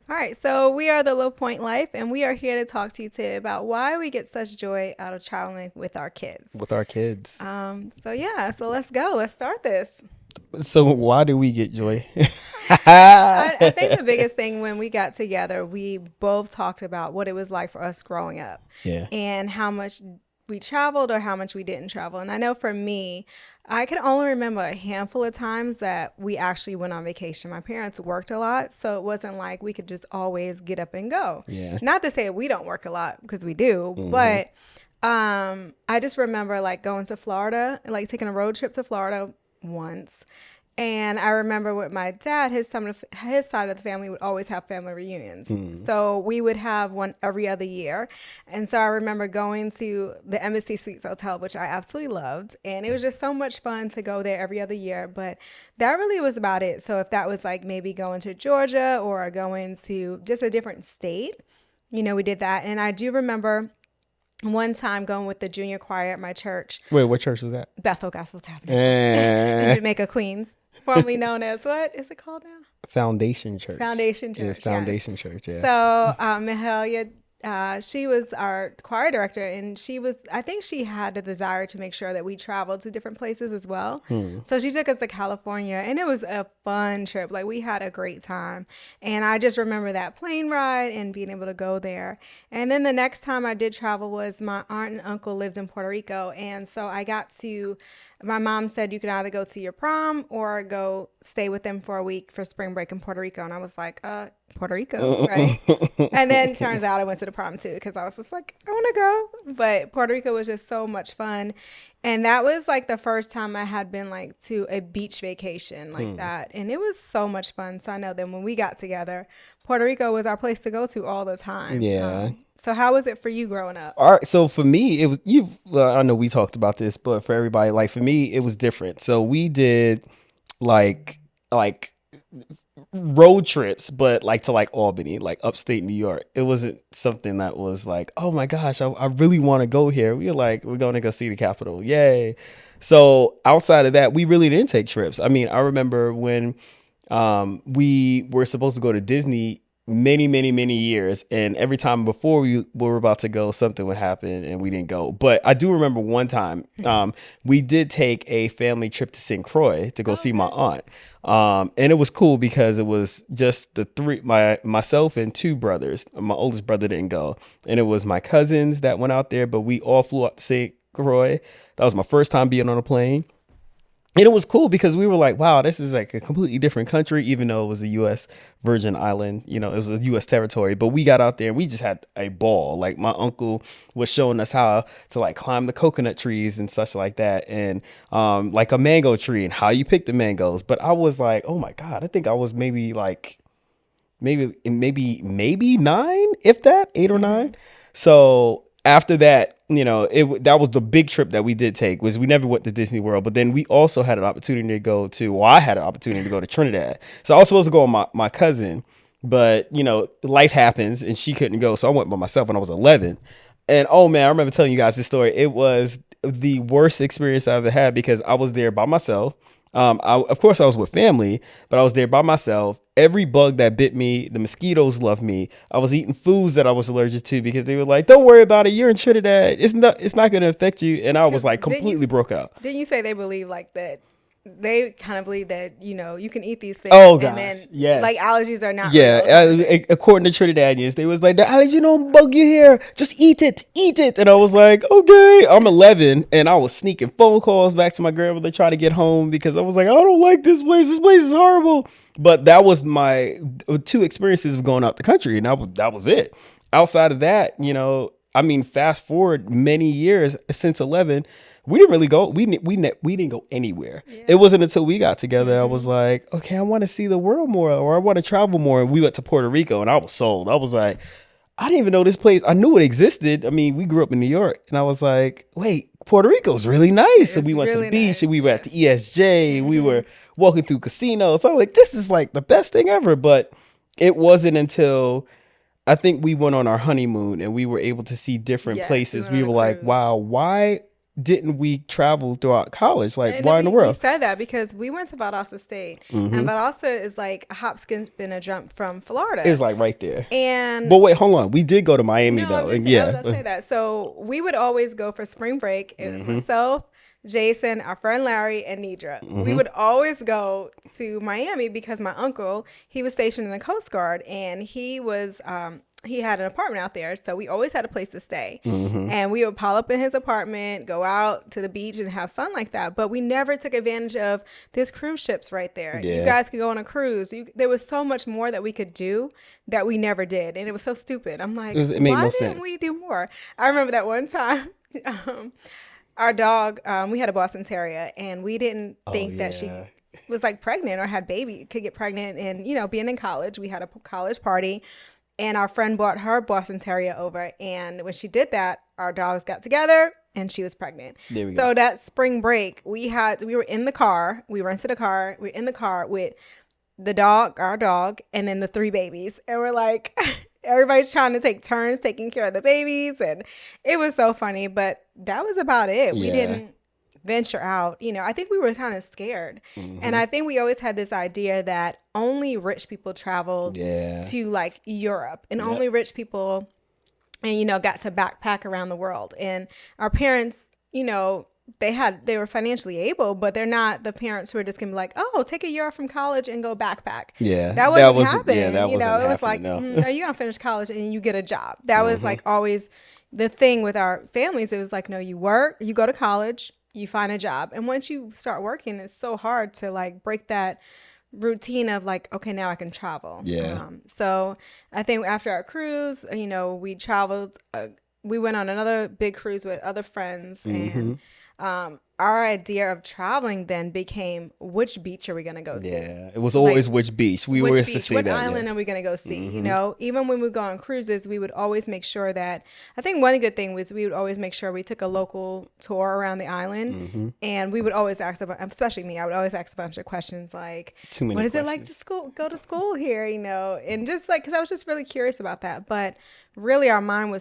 All right, so we are the Low Point Life, and we are here to talk to you today about why we get such joy out of traveling with our kids. With our kids. So let's go. Let's start this. So why do we get joy? I think the biggest thing when we got together, we both talked about what it was like for us growing up Yeah. and how much we traveled or how much we didn't travel. And I know for me, I can only remember a handful of times that we actually went on vacation. My parents worked a lot, so it wasn't like we could just always get up and go. Yeah. Not to say we don't work a lot because we do, Hmm. but I just remember like going to Florida, like taking a road trip to Florida once. And I remember with my dad, his side of the family would always have family reunions. Hmm. So we would have one every other year. And so I remember going to the Embassy Suites Hotel, which I absolutely loved. And it was just so much fun to go there every other year. But that really was about it. So if that was like maybe going to Georgia or going to just a different state, we did that. And I do remember one time going with the junior choir at my church, Wait, what church was that? Bethel Gospel Tabernacle in Eh, Jamaica, Queens, formerly known as what is it called now? Foundation Church. Foundation It's Church, yes. Foundation Church, yeah. So Mahalia, she was our choir director, and I think she had the desire to make sure that we traveled to different places as well. Hmm. So she took us to California, and it was a fun trip. Like we had a great time. And I just remember that plane ride and being able to go there. And then the next time I did travel was my aunt and uncle lived in Puerto Rico. And so my mom said you could either go to your prom or go stay with them for a week for spring break in Puerto Rico. And I was like, Puerto Rico, right? And then turns out I went to the prom too because I was just like, I want to go. But Puerto Rico was just so much fun. And that was like the first time I had been like to a beach vacation like Hmm. that. And it was so much fun. So I know that when we got together, Puerto Rico was our place to go to all the time. Yeah. So how was it for you growing up? All right. So for me, it was you. Well, I know we talked about this, but for everybody, like for me, it was different. So we did like road trips, but like to like Albany, like upstate New York. It wasn't something that was like, oh my gosh, I really want to go here. We were like, we're going to go see the Capitol. Yay. So outside of that, we really didn't take trips. I mean, I remember when we were supposed to go to Disney many years, and every time before we were about to go, something would happen and we didn't go. But I do remember one time we did take a family trip to St. Croix to go see my Okay. aunt. And it was cool because it was just the three, myself and two brothers. My oldest brother didn't go, and it was my cousins that went out there, but we all flew out to St. Croix. That was my first time being on a plane. And it was cool because we were like, wow, this is like a completely different country, even though it was a U.S. Virgin Island, it was a U.S. territory. But we got out there and we just had a ball. Like my uncle was showing us how to like climb the coconut trees and such like that. And like a mango tree and how you pick the mangoes. But I was like, oh my God, I think I was maybe like maybe nine, if that, 8 or 9. So after that, that was the big trip that we did take. Was we never went to Disney World, but then we also had an opportunity to go to. Well, I had an opportunity to go to Trinidad. So I was supposed to go with my cousin, but life happens and she couldn't go, so I went by myself when I was 11. And oh man, I remember telling you guys this story. It was the worst experience I ever had because I was there by myself. Of course, I was with family, but I was there by myself. Every bug that bit me, the mosquitoes loved me. I was eating foods that I was allergic to because they were like, "Don't worry about it. You're in Trinidad. It's not going to affect you." And I was Because like completely broke out. didn't you say they believe like that? They kind of believe that you can eat these things, Oh and then gosh, like yes. allergies are not Yeah, real, kind of thing. according to Trinidadians, they was like, the allergy don't bug you here. Just eat it. And I was like, okay. I'm 11, and I was sneaking phone calls back to my grandmother trying to get home because I was like, I don't like this place. This place is horrible. But that was my two experiences of going out the country, and that was it. Outside of that, I mean, fast forward many years since 11. We didn't really go. We didn't go anywhere. It Yeah. wasn't until we got together I was like, okay, I want to see the world more, or I want to travel more. And we went to Puerto Rico, and I was sold. I was like, I didn't even know this place. I knew it existed. I mean, we grew up in New York, and I was like, wait, Puerto Rico's really nice. And we It's went to the really beach, and nice. we were Yeah. at the ESJ. We were walking through casinos. So I was like, this is like the best thing ever. But it wasn't until I think we went on our honeymoon and we were able to see different Yes, we places. went We on a were like, cruise. wow, why? didn't we travel throughout college? Like, And why in the we world? said that because we went to Valdosta State, and Valdosta is like a hop, skip, and a jump from It's Florida. like right there. And But wait, hold on. We did go to Miami no, I'm though, just and saying, I was yeah. about to say that. So we would always go for spring break. It was myself, Jason, our friend Larry, and Nidra. We would always go to Miami because my uncle, he was stationed in the Coast Guard, and he had an apartment out there, so we always had a place to stay. And we would pile up in his apartment, go out to the beach and have fun like that. But we never took advantage of this cruise ships right there. You Yeah. guys could go on a cruise. There was so much more that we could do that we never did. And it was so stupid. I'm like, It made why no didn't sense. we do more? I remember that one time. Our dog, we had a Boston Terrier, and we didn't think that she yeah. was like pregnant or had baby, could get pregnant. And, being in college, we had a college party, and our friend brought her Boston Terrier over. And when she did that, our dogs got together and she was pregnant. There we So go. that spring break, we were in the car, we rented a car, we were in the car with the dog, our dog, and then the 3 babies. And we're like, everybody's trying to take turns taking care of the babies. And it was so funny, but that was about it. We Yeah. didn't venture out. I think we were kind of scared. And I think we always had this idea that only rich people traveled Yeah. to like Europe, and only rich people, and, got to backpack around the world. And our parents, they were financially able, but they're not the parents who are just gonna be like, oh, take a year off from college and go backpack. Yeah. That wasn't happening. Yeah, that wasn't It was like, happening, no. are you gonna finish college and you get a job? That was like always the thing with our families. It was like, no, you work, you go to college, you find a job, and once you start working, it's so hard to like break that routine of like, okay, now I can travel. Yeah. So I think after our cruise, we traveled. We went on another big cruise with other friends, and our idea of traveling then became, which beach are we gonna go to? Yeah. It was always which beach. We Which always to beach, see what that. island Yeah. are we going to go see? Even when we go on cruises, we would always make sure that, I think one good thing was we would always make sure we took a local tour around the island. And we would always ask, especially me, I would always ask a bunch of questions like, Too many what is it like questions. to go to school here? And just like, because I was just really curious about that. But really our world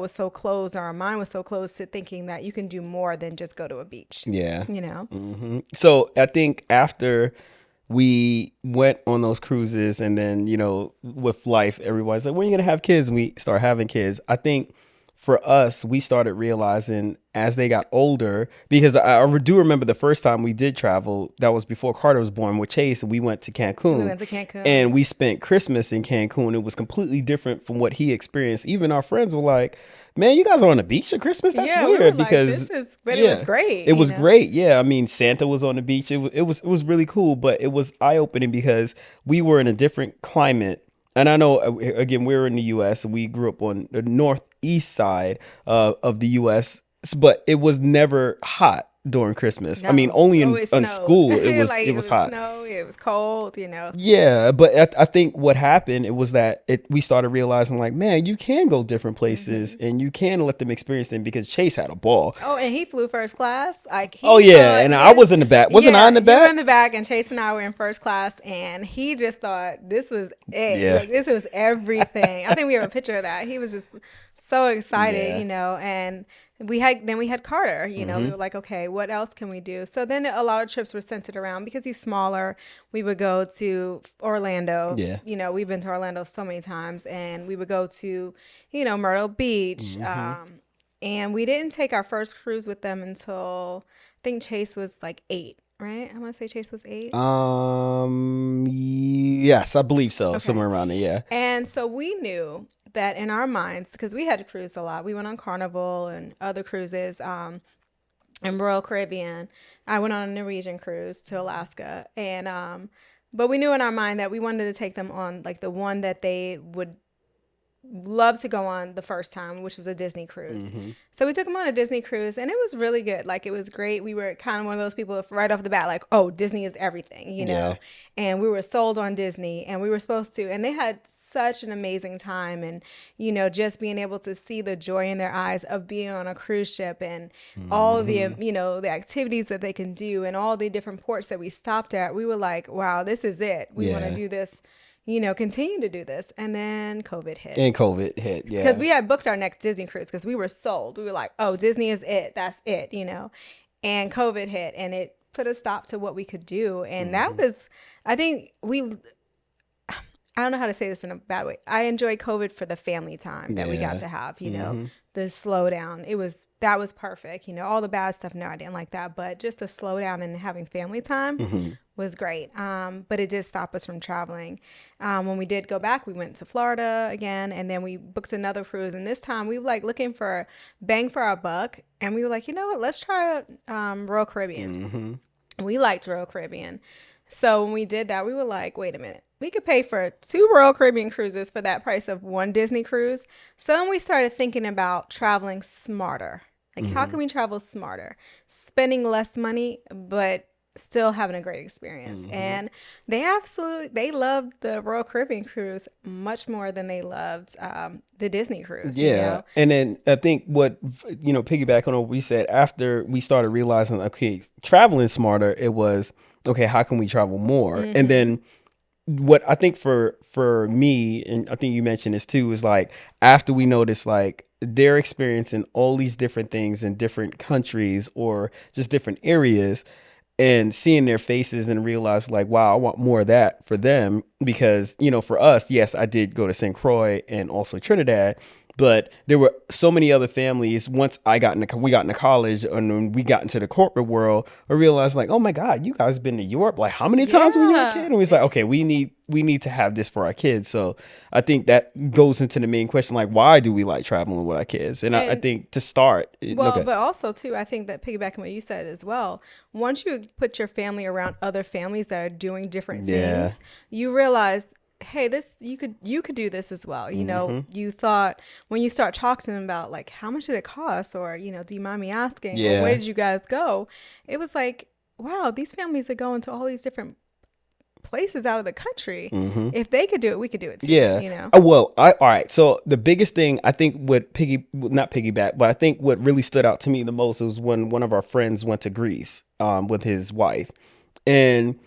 was so closed, our mind was so closed to thinking that you can do more than just go to a beach. Yeah. So I think after we went on those cruises, and then, with life, everybody's like, when are you going to have kids? And we start having kids. I think for us, we started realizing as they got older, because I do remember the first time we did travel, that was before Carter was born, with Chase, and we went to Cancun. And we spent Christmas in Cancun. It was completely different from what he experienced. Even our friends were like, man, you guys are on the beach at Christmas? That's yeah, weird. we were like, Because it was great. it was great. Yeah. I mean, Santa was on the beach. It was really cool, but it was eye-opening because we were in a different climate. And I know, again, we're in the U.S. and we grew up on the northeast side of the U.S., but it was never hot during Christmas. I mean, only in school it was like, it was hot. Snow, it was cold, Yeah, but I think what happened, it was that we started realizing like, man, you can go different places and you can let them experience them, because Chase had a ball. Oh, and he flew first class. Like, and I was in the back. Wasn't I in the back? You were in the back, and Chase and I were in first class, and he just thought this was it. Yeah. Like, this was everything. I think we have a picture of that. He was just so excited, and we had Carter, we were like, okay, what else can we do? So then a lot of trips were centered around, because he's smaller, we would go to Orlando. Yeah. We've been to Orlando so many times, and we would go to, Myrtle Beach. And we didn't take our first cruise with them until I think Chase was like 8, right? I want to say Chase was 8. Yes, I believe so. Okay. Somewhere around there, yeah. And so we knew that in our minds, because we had to cruise a lot. We went on Carnival and other cruises in Royal Caribbean. I went on a Norwegian cruise to Alaska. And but we knew in our mind that we wanted to take them on like the one that they would love to go on the first time, which was a Disney cruise. So we took them on a Disney cruise, and it was really good. Like, it was great. We were kind of one of those people right off the bat, like, oh, Disney is everything, Yeah. And we were sold on Disney, and we were supposed to, and they had such an amazing time. And, just being able to see the joy in their eyes of being on a cruise ship, and all of the, the activities that they can do, and all the different ports that we stopped at, we were like, wow, this is it. We want to do this, continue to do this. And then COVID hit. And COVID hit. Because Yeah. we had booked our next Disney cruise because we were sold. We were like, oh, Disney is it. That's it. And COVID hit and it put a stop to what we could do. And that was, I think I don't know how to say this in a bad way. I enjoyed COVID for the family time that we got to have, the slowdown. That was perfect. All the bad stuff, no, I didn't like that. But just the slowdown and having family time was great. But it did stop us from traveling. When we did go back, we went to Florida again, and then we booked another cruise. And this time we were like looking for bang for our buck. And we were like, you know what, let's try Royal Caribbean. We liked Royal Caribbean. So when we did that, we were like, wait a minute. We could pay for 2 Royal Caribbean cruises for that price of 1 Disney cruise. So then we started thinking about traveling smarter. Like, how can we travel smarter? Spending less money, but still having a great experience. And they loved the Royal Caribbean cruise much more than they loved the Disney cruise. Yeah. And then I think what, piggyback on what we said, after we started realizing, okay, traveling smarter, it was, okay, how can we travel more? And then what I think for me, and I think you mentioned this too, is like after we noticed like they're experiencing all these different things in different countries or just different areas, and seeing their faces and realize like, wow, I want more of that for them. Because, for us, yes, I did go to St. Croix and also Trinidad, but there were so many other families. Once we got into college and when we got into the corporate world, I realized like, oh my God, you guys been to Europe like how many times when you were a kid? And we was like, okay, we need to have this for our kids. So I think that goes into the main question, like, why do we like traveling with our kids? And I think to start, but also too, I think that piggybacking what you said as well, once you put your family around other families that are doing different things, you realize, hey, you could do this as well. You thought when you start talking to them about like, how much did it cost? Or, do you mind me asking? Or where did you guys go? It was like, wow, these families are going to all these different places out of the country. If they could do it, we could do it too. Yeah. All right. So the biggest thing I think not piggyback, but I think what really stood out to me the most was when one of our friends went to Greece with his wife. And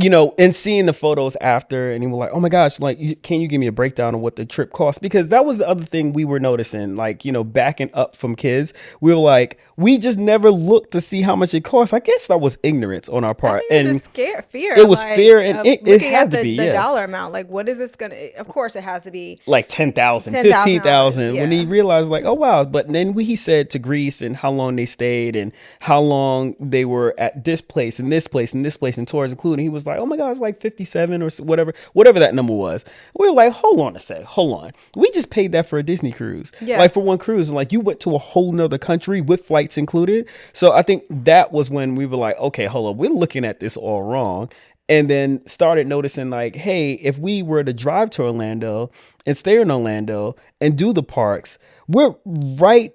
and seeing the photos after, and he was like, oh my gosh, like, can you give me a breakdown of what the trip cost? Because that was the other thing we were noticing, like, backing up from kids. We were like, we just never looked to see how much it cost. I guess that was ignorance on our part. I think it was just fear. It was fear, and it had to be. The dollar amount, like, what is this going to, of course it has to be. Like 10,000, 15,000. When he realized, like, oh wow. But then he said to Greece and how long they stayed and how long they were at this place and this place and this place and tours including, he was like, oh my God, it's like 57 or whatever that number was. We were like, hold on. We just paid that for a Disney cruise. Yeah. Like for one cruise. And like you went to a whole nother country with flights included. So I think that was when we were like, okay, hold on. We're looking at this all wrong. And then started noticing like, hey, if we were to drive to Orlando and stay in Orlando and do the parks, we're right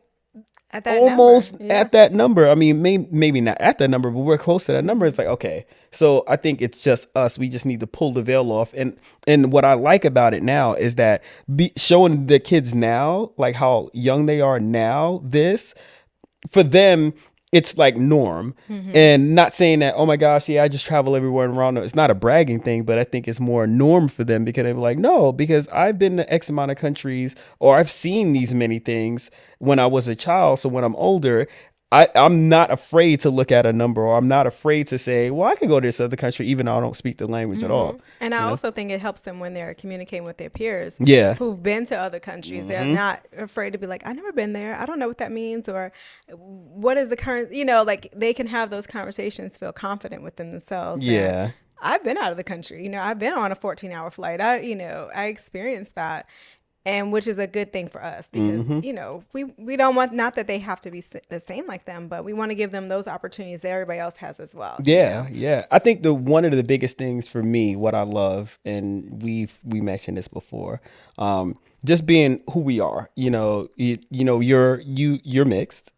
at that number. I mean, maybe not at that number, but we're close to that number. It's like, okay. So I think it's just us. We just need to pull the veil off. And what I like about it now is that showing the kids now, like how young they are now, for them, it's like norm. And not saying that, oh my gosh, yeah, I just travel everywhere around. It's not a bragging thing, but I think it's more norm for them because they're like, no, because I've been to X amount of countries or I've seen these many things when I was a child. So when I'm older, I'm not afraid to look at a number, or I'm not afraid to say, well, I can go to this other country even though I don't speak the language at all. And I also think it helps them when they're communicating with their peers who've been to other countries. They're not afraid to be like, I've never been there. I don't know what that means. Or what is the current, like they can have those conversations, feel confident within themselves. Yeah. I've been out of the country. I've been on a 14-hour flight. I experienced that. And which is a good thing for us because, we don't want, not that they have to be the same like them, but we want to give them those opportunities that everybody else has as well. Yeah. Yeah. I think one of the biggest things for me, what I love, and we mentioned this before, just being who we are, you're mixed,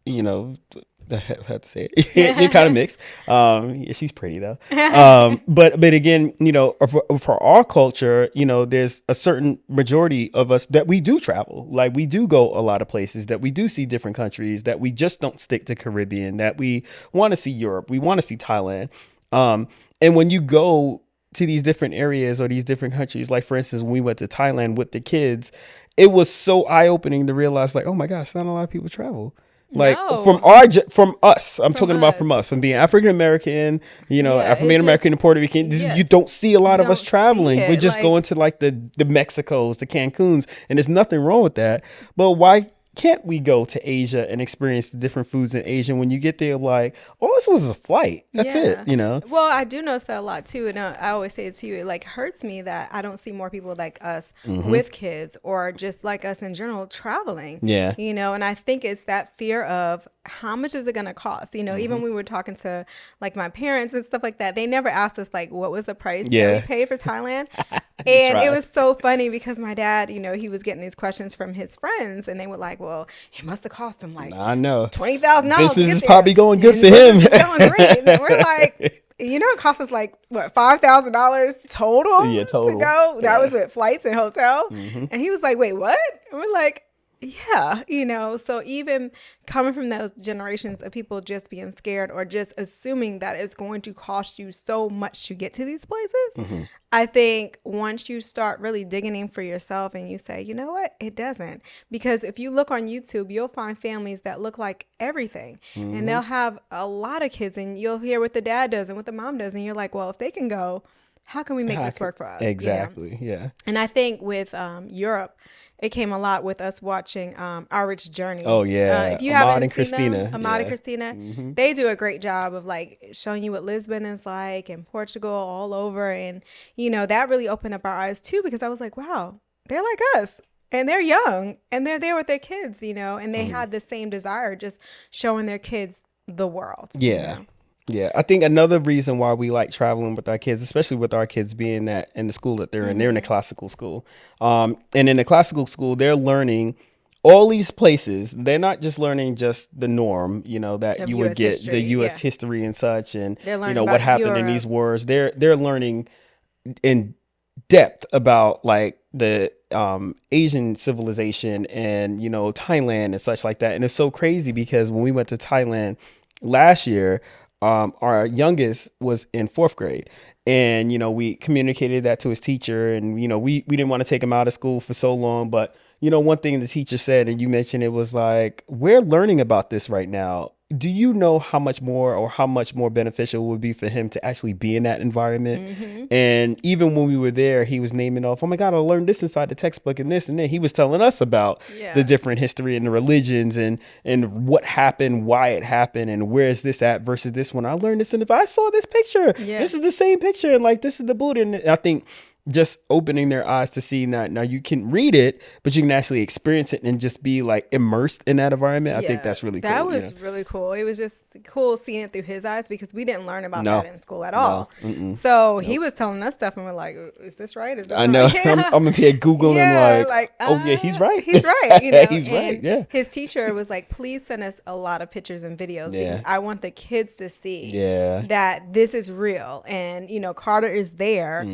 I have to say it. You're kind of mixed. Yeah, she's pretty though. But again, for our culture, there's a certain majority of us that we do travel. Like we do go a lot of places, that we do see different countries, that we just don't stick to Caribbean, that we want to see Europe, we want to see Thailand. And when you go to these different areas or these different countries, like for instance, when we went to Thailand with the kids, it was so eye opening to realize like, oh my gosh, not a lot of people travel. Like No, from us, I'm from talking about from us. us, from being African American, Yeah, African it's just American and Puerto Rican. yeah. You don't see a You lot of us don't see traveling. We're it just like going to like the Mexicos, the Cancuns, and there's nothing wrong with that. But why can't we go to Asia and experience the different foods in Asia? When you get there, like, oh, this was a flight. That's it, yeah. you know? Well, I do notice that a lot too. And I always say it to you, it like hurts me that I don't see more people like us with kids or just like us in general traveling, Yeah. and I think it's that fear of how much is it going to cost? Even when we were talking to like my parents and stuff like that, they never asked us like, what was the price that Yeah. we paid for Thailand? They And it tried. was so funny because my dad, he was getting these questions from his friends and they were like, well, it must have cost him like I know. $20,000 to Business get is there. probably going good And for him. business is going great. And we're like, it cost us like what, $5,000 total Yeah, to total. go. That Yeah. was with flights and hotel. And he was like, wait, what? And we're like, yeah, so even coming from those generations of people just being scared or just assuming that it's going to cost you so much to get to these places, I think once you start really digging in for yourself and you say, you know what, it doesn't. Because if you look on YouTube, you'll find families that look like everything and they'll have a lot of kids and you'll hear what the dad does and what the mom does. And you're like, well, if they can go, how can we make this work for us? Exactly. Yeah. And I think with Europe, it came a lot with us watching Our Rich Journey. Oh, yeah. If you Ahmad haven't and seen Christina. them, Ahmad and Yeah. Christina, they do a great job of like showing you what Lisbon is like and Portugal all over. And, that really opened up our eyes too, because I was like, wow, they're like us. And they're young and they're there with their kids, and they had the same desire, just showing their kids the world. Yeah. Yeah. I think another reason why we like traveling with our kids, especially with our kids being that in the school that they're in, they're in a classical school. And in the classical school, they're learning all these places. They're not just learning just the norm, that Of you would US get history, the US yeah. history and such, and They're learning what about happened in Europe. these wars. They're learning in depth about like the Asian civilization and Thailand and such like that. And it's so crazy because when we went to Thailand last year, our youngest was in 4th grade, and we communicated that to his teacher, and we didn't want to take him out of school for so long, but one thing the teacher said, and you mentioned, it was like, we're learning about this right now. Do you know how much more beneficial it would be for him to actually be in that environment? And even when we were there, he was naming off, oh my God, I learned this inside the textbook and this, and then he was telling us about the different history and the religions and what happened, why it happened, and where is this at versus this one. I learned this, and if I saw this picture, this is the same picture, and like this is the Buddha. And I think just opening their eyes to see that now you can read it, but you can actually experience it and just be like immersed in that environment. I think that's really cool. That was really cool. It was just cool seeing it through his eyes because we didn't learn about that in school at all. So he was telling us stuff and we're like, is this right? Is this I know. right? I'm up here Googling oh yeah, he's right. He's right. He's right. And Yeah. his teacher was like, please send us a lot of pictures and videos because I want the kids to see that this is real. And, Carter is there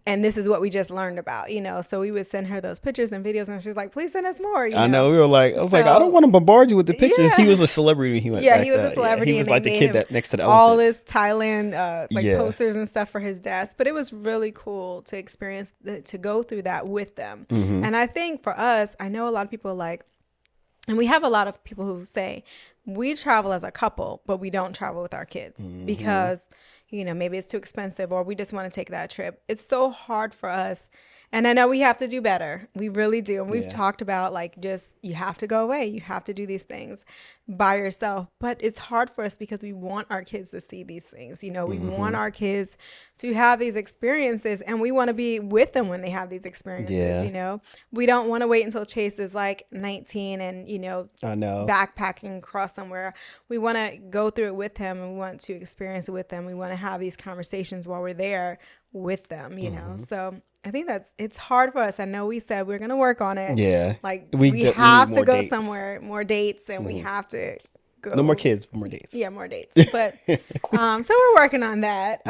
and this is what we just learned about, so we would send her those pictures and videos and she's like, please send us more. I know. We were like, I was like, I don't want to bombard you with the pictures. He was a celebrity when he went back he was then. a celebrity. He was and like they the made kid him that next to the all elephants. this Thailand posters and stuff for his desk. But it was really cool to experience to go through that with them. And I think for us, I know a lot of people and we have a lot of people who say we travel as a couple, but we don't travel with our kids because maybe it's too expensive or we just want to take that trip. It's so hard for us. And I know we have to do better. We really do. And we've talked about just you have to go away. You have to do these things by yourself. But it's hard for us because we want our kids to see these things. We want our kids to have these experiences and we want to be with them when they have these experiences. We don't want to wait until Chase is like 19 and, I know, backpacking across somewhere. We want to go through it with him and we want to experience it with them. We want to have these conversations while we're there with them, So I think it's hard for us. I know we said we're going to work on it. Yeah. We have to go dates. somewhere, more dates, and we have to go. No more kids, more dates. Yeah, more dates. But so we're working on that.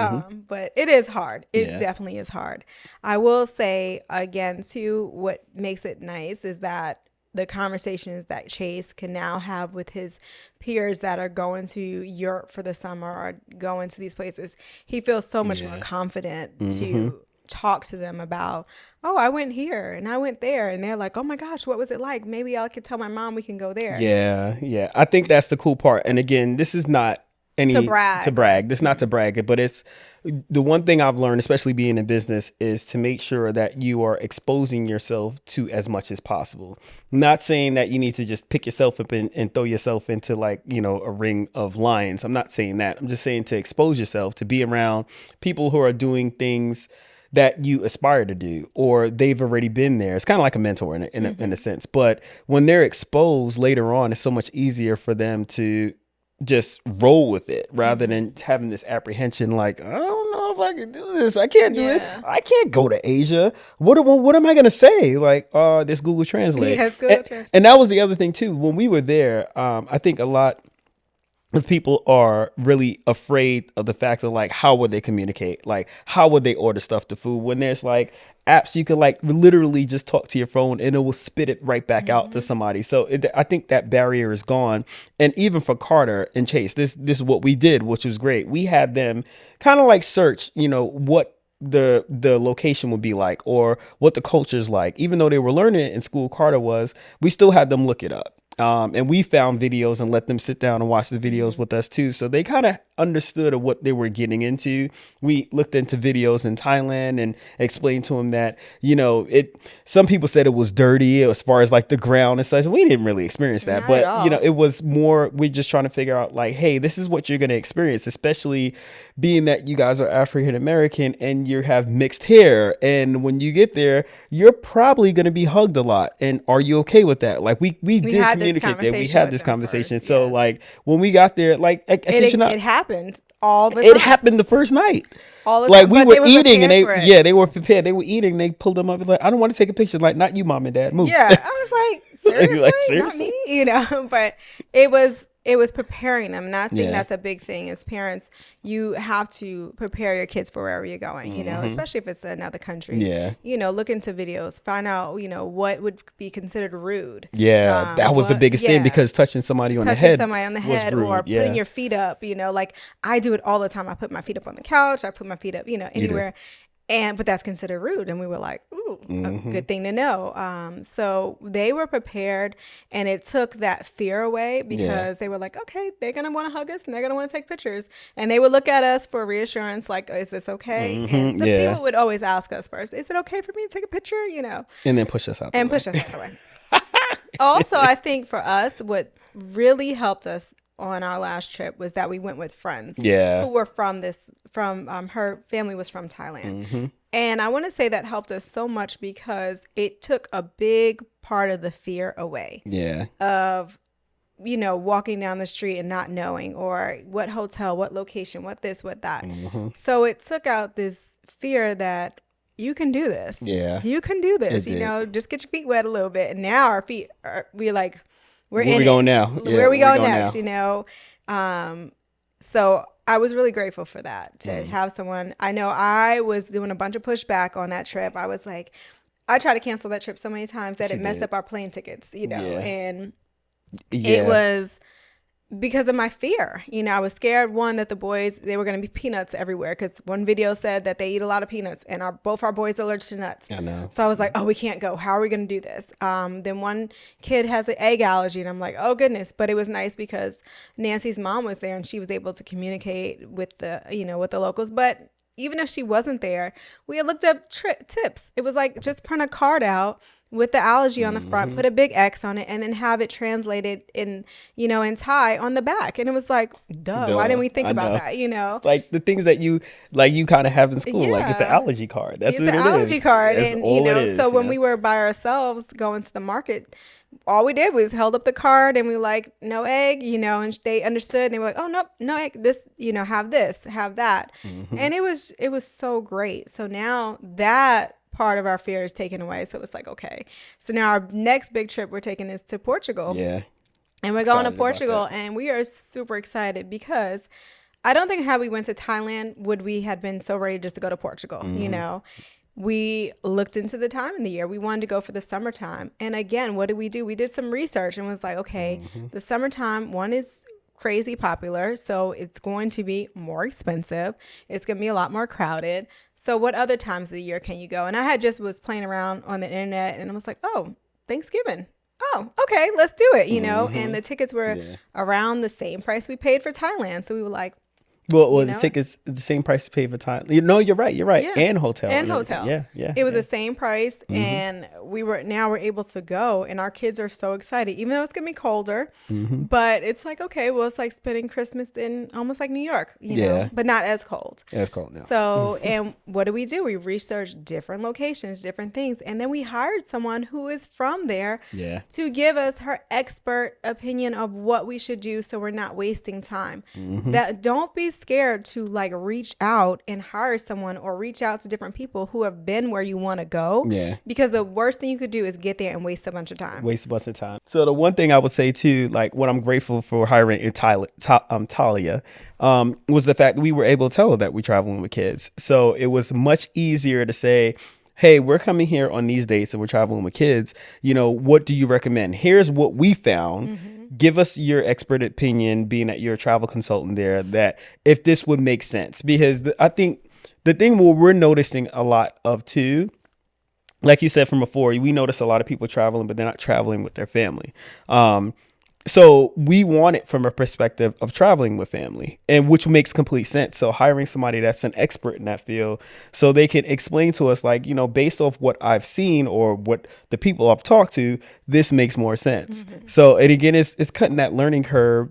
But it is hard. It definitely is hard. I will say again too, what makes it nice is that the conversations that Chase can now have with his peers that are going to Europe for the summer or going to these places, he feels so much more Yeah. confident to talk to them about, oh, I went here and I went there. And they're like, oh my gosh, what was it like? Maybe I could tell my mom we can go there. Yeah, yeah. I think that's the cool part. And again, this is not To any to brag. brag. This is not to brag, but it's the one thing I've learned, especially being in business, is to make sure that you are exposing yourself to as much as possible. Not saying that you need to just pick yourself up and throw yourself into like, a ring of lions. I'm not saying that. I'm just saying to expose yourself, to be around people who are doing things that you aspire to do, or they've already been there. It's kind of like a mentor in a sense. But when they're exposed later on, it's so much easier for them to just roll with it rather than having this apprehension like, I don't know if I can do this. I can't do this. Yeah. I can't go to Asia. What am I going to say? Like, this Google Translate. Yes, Google Translate. And that was the other thing too. When we were there, I think a lot of people are really afraid of the fact of like, how would they communicate? Like, how would they order stuff to food when there's like apps you can like literally just talk to your phone and it will spit it right back out to somebody. So I think that barrier is gone. And even for Carter and Chase, this is what we did, which was great. We had them kind of like search, what the location would be like or what the culture is like. Even though they were learning it in school, Carter was, we still had them look it up. And we found videos and let them sit down and watch the videos with us too. So they kind of understood of what they were getting into. We looked into videos in Thailand and explained to them that, some people said it was dirty as far as like the ground and such. We didn't really experience that, Not but at all. it was more, we're just trying to figure out like, hey, this is what you're going to experience, especially being that you guys are African American and you have mixed hair. And when you get there, you're probably going to be hugged a lot. And are you okay with that? Like we did had this communicate that. We conversation had with this them conversation. first, So yes. like when we got there, like I kid you not, It happened all the it time. happened the first night. All the Like time, we but were they were eating and prepared for it. they were prepared. They were eating. They pulled them up and like, I don't want to take a picture. Like, not you, mom and dad. Move. Yeah, I was like, seriously, Like, not seriously? me, but it was preparing them. And I think Yeah. that's a big thing as parents. You have to prepare your kids for wherever you're going, especially if it's another country. Yeah. Look into videos, find out, what would be considered rude. Yeah, that was the biggest thing because touching somebody on the Touching head somebody on the was head rude. or Yeah. putting your feet up, like I do it all the time. I put my feet up on the couch. I put my feet up, anywhere. But that's considered rude. And we were like, ooh, a good thing to know. So they were prepared and it took that fear away because they were like, okay, they're going to want to hug us and they're going to want to take pictures. And they would look at us for reassurance, like, is this okay? And the people would always ask us first, is it okay for me to take a picture? And then push us out. And push us out the way. Also, I think for us, what really helped us on our last trip was that we went with friends who were from her family was from Thailand. And I want to say that helped us so much because it took a big part of the fear away of walking down the street and not knowing or what hotel, what location, what this, what that. So it took out this fear that you can do this. Yeah. You can do this. Just get your feet wet a little bit. And now our feet we're like, Where we going now? Where we going next, So I was really grateful for that, to have someone. I know I was doing a bunch of pushback on that trip. I was like, I tried to cancel that trip so many times that it messed up our plane tickets, and it was because of my fear. I was scared, one, that the boys, they were going to be peanuts everywhere because one video said that they eat a lot of peanuts and both our boys are allergic to nuts. I know. So I was like, oh, we can't go. How are we going to do this? Then one kid has an egg allergy and I'm like, oh goodness. But it was nice because Nancy's mom was there and she was able to communicate with with the locals. But even if she wasn't there, we had looked up tips. It was like, just print a card out with the allergy on the front, put a big X on it, and then have it translated in Thai on the back. And it was like, duh, why didn't we think about that? It's like the things that you kind of have in school. Like it's an allergy card. That's what it is. It's an allergy card. That's And, all it is, so when we were by ourselves going to the market, all we did was held up the card and we like, no egg, and they understood and they were like, oh, nope, no egg, this, have this, have that. And it was so great. So now that part of our fear is taken away. So it's like, okay. So now our next big trip we're taking is to Portugal. Yeah. And we're going to Portugal and we are super excited because I don't think had we went to Thailand would we had been so ready just to go to Portugal, we looked into the time in the year. We wanted to go for the summertime. And again, what did we do? We did some research and was like, okay, the summertime, one is crazy popular, so it's going to be more expensive. It's going to be a lot more crowded. So what other times of the year can you go? And I had just was playing around on the internet and I was like, oh, Thanksgiving. Oh, okay, let's do it, and the tickets were around the same price we paid for Thailand. So we were like, Well, the tickets the same price to pay for time. No, you're right. Yeah. And hotel. And hotel. Yeah. It was the same price, and we're able to go, and our kids are so excited, even though it's gonna be colder. But it's like, okay, well, it's like spending Christmas in almost like New York, know, but not as cold. Yeah, it's cold now. So, and what do? We researched different locations, different things, and then we hired someone who is from there to give us her expert opinion of what we should do, so we're not wasting time. That don't be scared to like reach out and hire someone or reach out to different people who have been where you want to go. Yeah. Because the worst thing you could do is get there and waste a bunch of time. So the one thing I would say too, like what I'm grateful for hiring in Talia, was the fact that we were able to tell her that we're traveling with kids. So it was much easier to say, hey, we're coming here on these dates and we're traveling with kids. What do you recommend? Here's what we found. Give us your expert opinion, being that you're a travel consultant there, that if this would make sense. Because I think the thing where we're noticing a lot of too, like you said from before, we notice a lot of people traveling, but they're not traveling with their family. So we want it from a perspective of traveling with family, and which makes complete sense. So hiring somebody that's an expert in that field, so they can explain to us, like, based off what I've seen or what the people I've talked to, this makes more sense. So it again is cutting that learning curve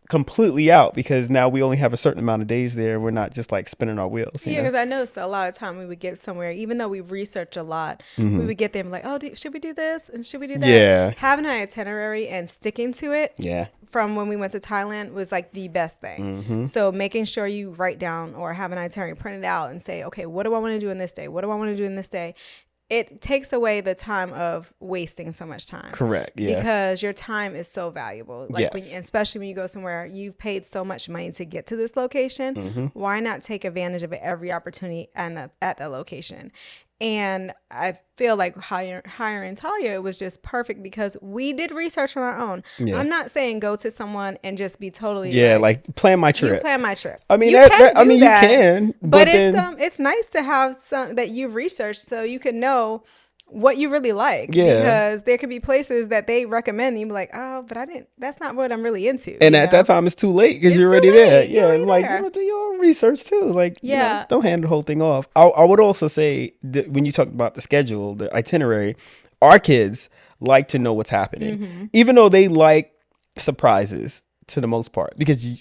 completely out, because now we only have a certain amount of days there. We're not just like spinning our wheels. Because I noticed that a lot of time we would get somewhere, even though we researched a lot, we would get them like, oh, should we do this and should we do that? Yeah. Having an itinerary and sticking to it. Yeah. From when we went to Thailand was like the best thing. So making sure you write down or have an itinerary printed out and say, okay, what do I want to do in this day? What do I want to do in this day? It takes away the time of wasting so much time. Correct. Yeah. Because your time is so valuable. Like especially when you go somewhere, you've paid so much money to get to this location. Why not take advantage of every opportunity at that location? And I feel like hiring Talia was just perfect because we did research on our own. Yeah. I'm not saying go to someone and just be totally like plan my trip. You plan my trip. I mean, you can, but it's nice to have some that you've researched so you can know what you really like. Because there could be places that they recommend and you'll be like, oh, but that's not what I'm really into. And at that time it's too late because you're already there. Yeah. And like, you do your own research too. Like, don't hand the whole thing off. I would also say that when you talk about the schedule, the itinerary, our kids like to know what's happening, even though they like surprises to the most part, because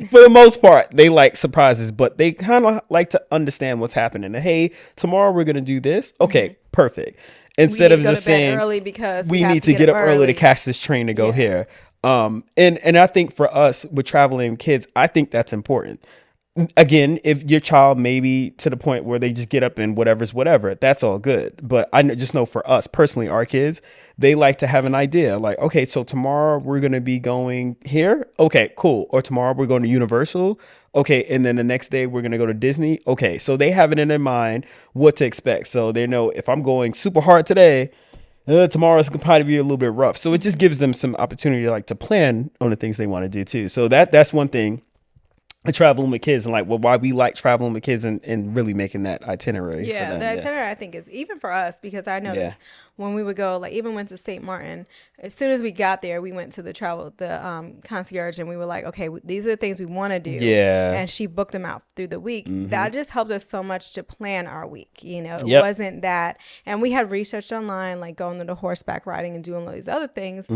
for the most part, they like surprises, but they kind of like to understand what's happening. And, hey, tomorrow we're going to do this. Okay, perfect. Instead of just saying early because we need to get up early to catch this train to go here. And I think for us with traveling kids, I think that's important. Again, if your child maybe to the point where they just get up and whatever, that's all good. But I just know for us personally, our kids, they like to have an idea like, okay, so tomorrow we're going to be going here. Okay, cool. Or tomorrow we're going to Universal. Okay. And then the next day we're going to go to Disney. Okay. So they have it in their mind what to expect. So they know if I'm going super hard today, tomorrow's going to probably be a little bit rough. So it just gives them some opportunity to plan on the things they want to do too. So that's one thing. Traveling with kids and why we like traveling with kids and really making that itinerary. Yeah, the itinerary I think is even for us because I noticed when we would go, even went to St. Martin, as soon as we got there, we went to the concierge and we were like, okay, these are the things we want to do. Yeah. And she booked them out through the week. That just helped us so much to plan our week. It wasn't that. And we had researched online, going to the horseback riding and doing all these other things.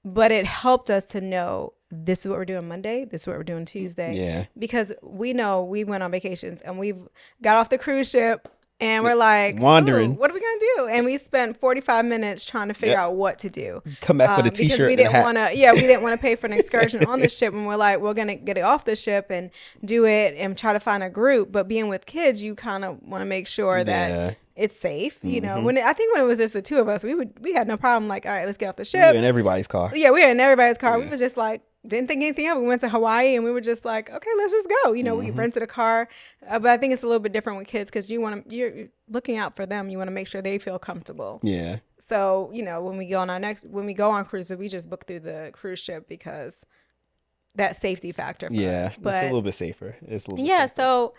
But it helped us to know this is what we're doing Monday. This is what we're doing Tuesday. Yeah. Because we know we went on vacations and we've got off the cruise ship and we're like, wandering. What are we going to do? And we spent 45 minutes trying to figure out what to do. Come back with a t-shirt because we didn't want to. Yeah, we didn't want to pay for an excursion on the ship. And we're like, we're going to get it off the ship and do it and try to find a group. But being with kids, you kind of want to make sure that it's safe, when it was just the two of us, we had no problem. All right, let's get off the ship. We were in everybody's car. Yeah, we were in everybody's car. We were just like, didn't think anything of it. We went to Hawaii and we were just like, okay, let's just go. We rented a car. But I think it's a little bit different with kids because you're looking out for them. You want to make sure they feel comfortable. Yeah. So, when we go on cruises, we just book through the cruise ship because that safety factor for us. But it's a little bit safer. So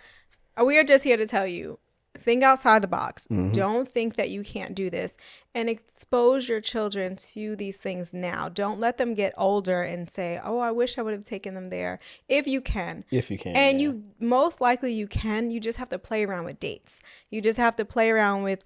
we are just here to tell you, think outside the box. Don't think that you can't do this, and expose your children to these things now. Don't let them get older and say, oh, I wish I would have taken them there. If you can. And you most likely you can. You just have to play around with dates. You just have to play around with,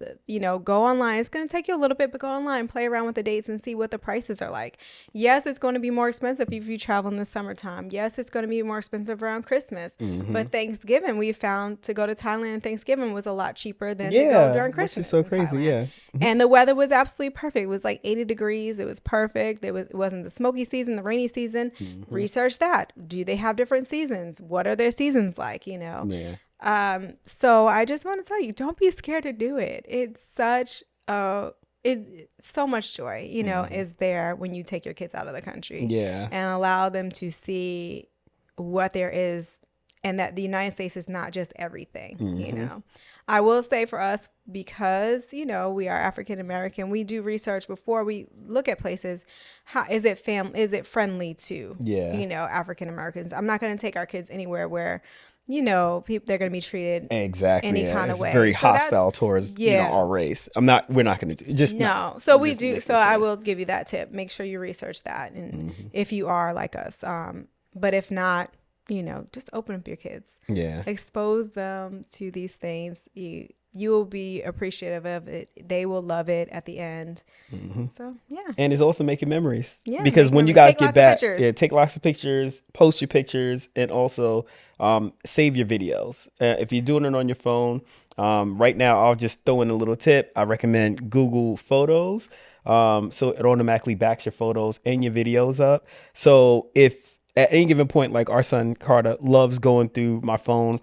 go online. It's going to take you a little bit, but go online, play around with the dates and see what the prices are like. Yes, it's going to be more expensive if you travel in the summertime. Yes, it's going to be more expensive around Christmas. But Thanksgiving, we found to go to Thailand, Thanksgiving was a lot cheaper than to go during Christmas. Which is so crazy, Thailand. And the weather was absolutely perfect. It was like 80 degrees. It was perfect. It wasn't the smoky season, the rainy season. Research that. Do they have different seasons? What are their seasons like? So I just want to tell you, don't be scared to do it. It's so much joy, is there when you take your kids out of the country and allow them to see what there is, and that the United States is not just everything. I will say for us, because, we are African American, we do research before we look at places. How is it friendly to, African Americans? I'm not going to take our kids anywhere where, they're going to be treated any kind of way. Very hostile towards, our race. We're not going to do just no. So we do. So I will give you that tip. Make sure you research that. And if you are like us, but if not, just open up your kids. Expose them to these things. You will be appreciative of it. They will love it at the end. So, And it's also making memories. Because when you guys get back, take lots of pictures, post your pictures, and also save your videos. If you're doing it on your phone, right now, I'll just throw in a little tip. I recommend Google Photos. So it automatically backs your photos and your videos up. So if at any given point, like our son Carter loves going through my phone,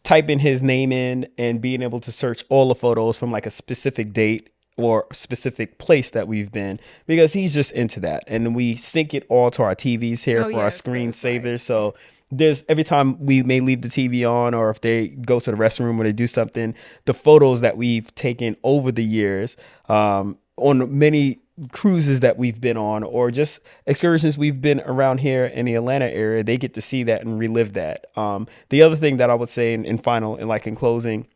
typing his name in and being able to search all the photos from like a specific date or specific place that we've been, because he's just into that. And we sync it all to our TVs here for our screensavers. Right. So there's every time we may leave the TV on, or if they go to the restroom or they do something, the photos that we've taken over the years on many cruises that we've been on, or just excursions we've been around here in the Atlanta area, they get to see that and relive that. The other thing that I would say in closing,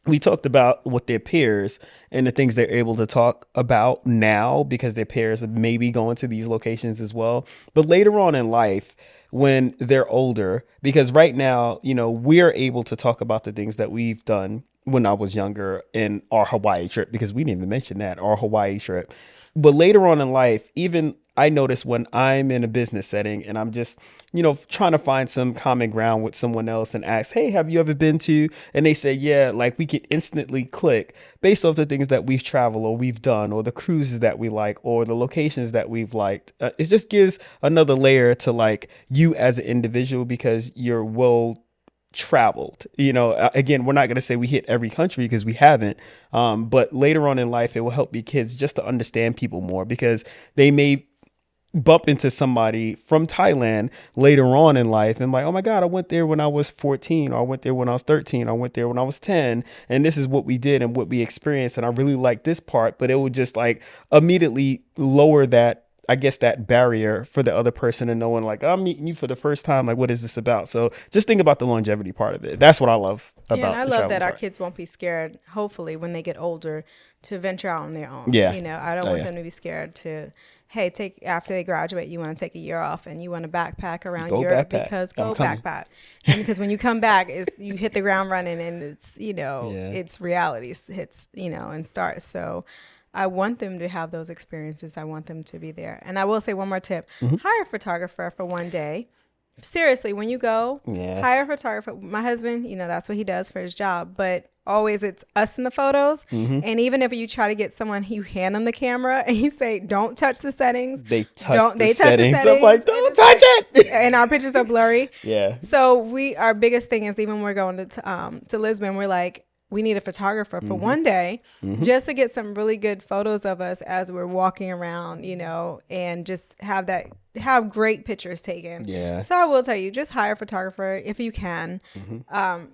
we talked about with their peers and the things they're able to talk about now because their peers may be going to these locations as well. But later on in life, when they're older, because right now, we're able to talk about the things that we've done when I was younger in our Hawaii trip, because we didn't even mention that, our Hawaii trip. But later on in life, even I notice when I'm in a business setting and I'm just, trying to find some common ground with someone else and ask, hey, have you ever been to? And they say, yeah, like we could instantly click based off the things that we've traveled or we've done, or the cruises that we like, or the locations that we've liked. It just gives another layer to like you as an individual, because you're well traveled. Again, we're not going to say we hit every country because we haven't, but later on in life it will help your kids just to understand people more, because they may bump into somebody from Thailand later on in life and like, oh my God, I went there when I was 14, or I went there when I was 13, or I went there when I was 10, and this is what we did and what we experienced, and I really like this part. But it would just like immediately lower that, I guess, that barrier for the other person and knowing like, I'm meeting you for the first time. Like, what is this about? So just think about the longevity part of it. That's what I love about and I love that our kids won't be scared, hopefully, when they get older, to venture out on their own. I don't want them to be scared to, hey, after they graduate, you want to take a year off and you want to backpack around Europe, because backpack. And because when you come back, you hit the ground running, and it's, it's reality hits, and starts. So I want them to have those experiences. I want them to be there. And I will say one more tip. Hire a photographer for one day. Seriously, when you go, hire a photographer. My husband, that's what he does for his job. But always it's us in the photos. And even if you try to get someone, you hand them the camera and you say, don't touch the settings. They touch the settings. I'm like, don't touch it. And our pictures are blurry. So our biggest thing is, even when we're going to Lisbon, we're like, we need a photographer for one day just to get some really good photos of us as we're walking around, and just have great pictures taken. Yeah. So I will tell you, just hire a photographer if you can,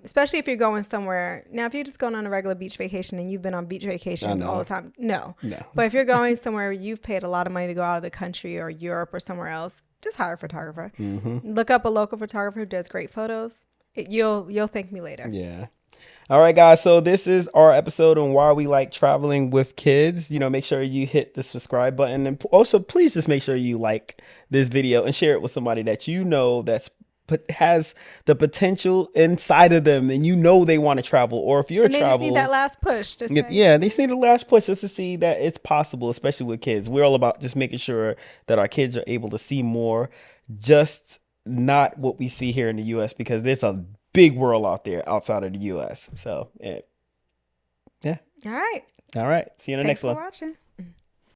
especially if you're going somewhere. Now, if you're just going on a regular beach vacation and you've been on beach vacations all the time, no. But if you're going somewhere where you've paid a lot of money to go out of the country or Europe or somewhere else, just hire a photographer. Look up a local photographer who does great photos. You'll thank me later. Yeah. All right, guys. So this is our episode on why we like traveling with kids. Make sure you hit the subscribe button, and also please just make sure you like this video and share it with somebody that has the potential inside of them, and they want to travel. Or if you're they just need that last push. They just need the last push just to see that it's possible, especially with kids. We're all about just making sure that our kids are able to see more, just not what we see here in the U.S. because there's a big world out there outside of the U.S. So, yeah. All right. See you in the next one. Thanks for watching.